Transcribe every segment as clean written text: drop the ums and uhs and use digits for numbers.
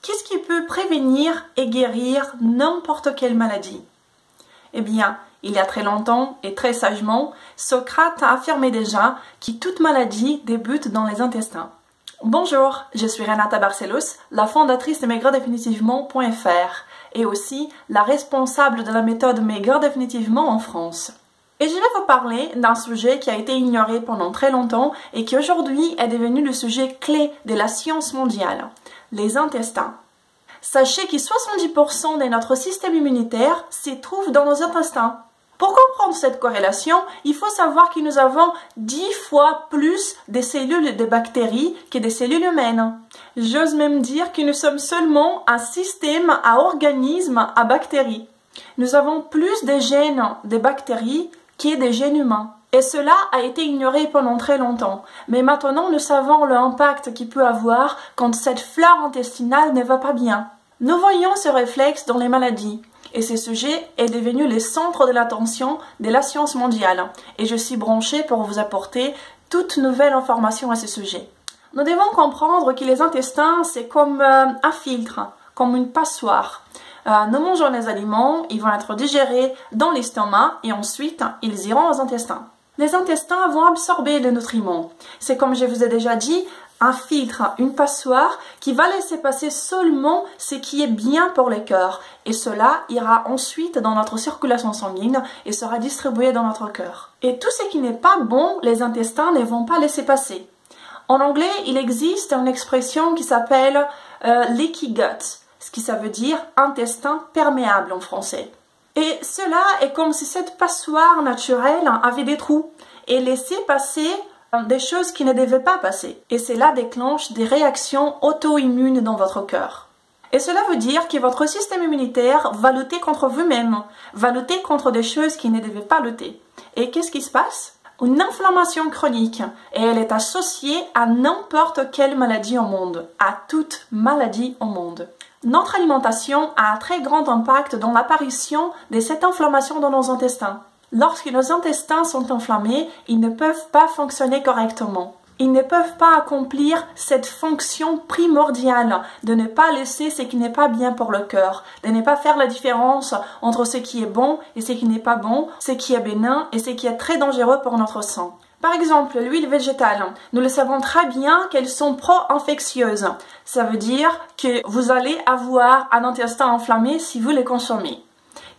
qu'est-ce qui peut prévenir et guérir n'importe quelle maladie? Eh bien, il y a très longtemps et très sagement, Socrate a affirmé déjà que toute maladie débute dans les intestins. Bonjour, je suis Renata Barcelos, la fondatrice de maigredéfinitivement.fr et aussi la responsable de la méthode Maigre Définitivement en France. Et je vais vous parler d'un sujet qui a été ignoré pendant très longtemps et qui aujourd'hui est devenu le sujet clé de la science mondiale, les intestins. Sachez que 70% de notre système immunitaire se trouve dans nos intestins. Pour comprendre cette corrélation, il faut savoir que nous avons 10 fois plus de cellules de bactéries que des cellules humaines. J'ose même dire que nous sommes seulement un système à organismes à bactéries. Nous avons plus de gènes de bactéries que des gènes humains. Et cela a été ignoré pendant très longtemps. Mais maintenant, nous savons l'impact qu'il peut avoir quand cette flore intestinale ne va pas bien. Nous voyons ce réflexe dans les maladies. Et ce sujet est devenu le centre de l'attention de la science mondiale. Et je suis branchée pour vous apporter toute nouvelle information à ce sujet. Nous devons comprendre que les intestins, c'est comme un filtre, comme une passoire. Nous mangeons les aliments, ils vont être digérés dans l'estomac et ensuite ils iront aux intestins. Les intestins vont absorber les nutriments. C'est comme je vous ai déjà dit, un filtre, une passoire qui va laisser passer seulement ce qui est bien pour le cœur. Et cela ira ensuite dans notre circulation sanguine et sera distribué dans notre cœur. Et tout ce qui n'est pas bon, les intestins ne vont pas laisser passer. En anglais, il existe une expression qui s'appelle leaky gut, ce qui ça veut dire intestin perméable en français. Et cela est comme si cette passoire naturelle avait des trous et laissait passer des choses qui ne devaient pas passer. Et cela déclenche des réactions auto-immunes dans votre cœur. Et cela veut dire que votre système immunitaire va lutter contre vous-même, va lutter contre des choses qui ne devaient pas lutter. Et qu'est-ce qui se passe? Une inflammation chronique. Et elle est associée à n'importe quelle maladie au monde, à toute maladie au monde. Notre alimentation a un très grand impact dans l'apparition de cette inflammation dans nos intestins. Lorsque nos intestins sont inflammés, ils ne peuvent pas fonctionner correctement. Ils ne peuvent pas accomplir cette fonction primordiale de ne pas laisser ce qui n'est pas bien pour le cœur, de ne pas faire la différence entre ce qui est bon et ce qui n'est pas bon, ce qui est bénin et ce qui est très dangereux pour notre sang. Par exemple, l'huile végétale, nous le savons très bien qu'elles sont pro-infectieuses. Ça veut dire que vous allez avoir un intestin enflammé si vous les consommez.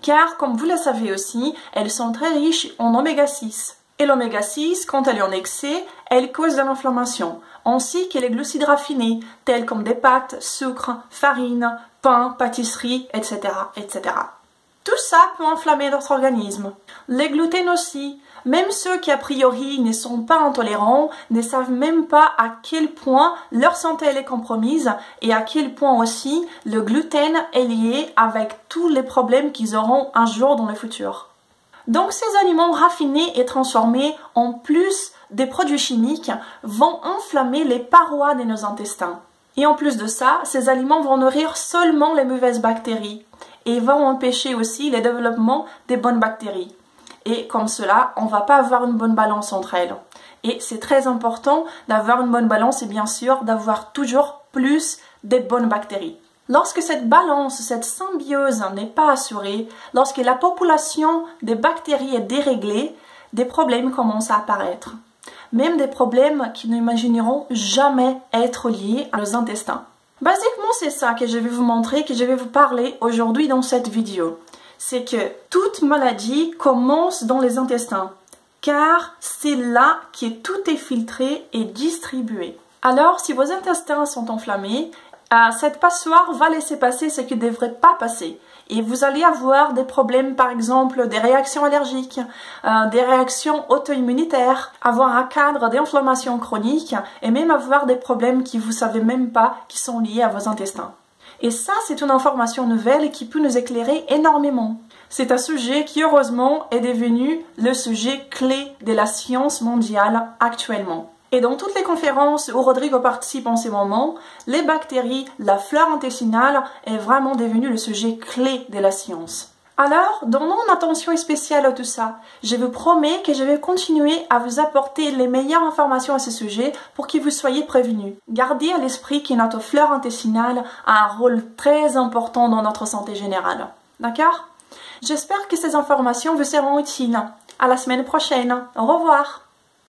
Car, comme vous le savez aussi, elles sont très riches en oméga 6. Et l'oméga 6, quand elle est en excès, elle cause de l'inflammation, ainsi que les glucides raffinés, tels comme des pâtes, sucre, farine, pain, pâtisserie, etc., etc. Tout ça peut enflammer notre organisme. Les gluten aussi. Même ceux qui a priori ne sont pas intolérants ne savent même pas à quel point leur santé est compromise et à quel point aussi le gluten est lié avec tous les problèmes qu'ils auront un jour dans le futur. Donc ces aliments raffinés et transformés en plus des produits chimiques vont enflammer les parois de nos intestins. Et en plus de ça, ces aliments vont nourrir seulement les mauvaises bactéries et vont empêcher aussi le développement des bonnes bactéries. Et comme cela, on ne va pas avoir une bonne balance entre elles. Et c'est très important d'avoir une bonne balance et bien sûr d'avoir toujours plus de bonnes bactéries. Lorsque cette balance, cette symbiose n'est pas assurée, lorsque la population des bactéries est déréglée, des problèmes commencent à apparaître. Même des problèmes qui n'imagineront jamais être liés à nos intestins. Basiquement, c'est ça que je vais vous montrer, que je vais vous parler aujourd'hui dans cette vidéo. C'est que toute maladie commence dans les intestins, car c'est là que tout est filtré et distribué. Alors, si vos intestins sont enflammés, cette passoire va laisser passer ce qui ne devrait pas passer. Et vous allez avoir des problèmes, par exemple, des réactions allergiques, des réactions auto-immunitaires, avoir un cadre d'inflammation chronique et même avoir des problèmes qui vous savez même pas qui sont liés à vos intestins. Et ça, c'est une information nouvelle qui peut nous éclairer énormément. C'est un sujet qui, heureusement, est devenu le sujet clé de la science mondiale actuellement. Et dans toutes les conférences où Rodrigo participe en ces moments, les bactéries, la flore intestinale est vraiment devenue le sujet clé de la science. Alors, donnons une attention spéciale à tout ça. Je vous promets que je vais continuer à vous apporter les meilleures informations à ce sujet pour que vous soyez prévenus. Gardez à l'esprit que notre flore intestinale a un rôle très important dans notre santé générale. D'accord? J'espère que ces informations vous seront utiles. À la semaine prochaine. Au revoir.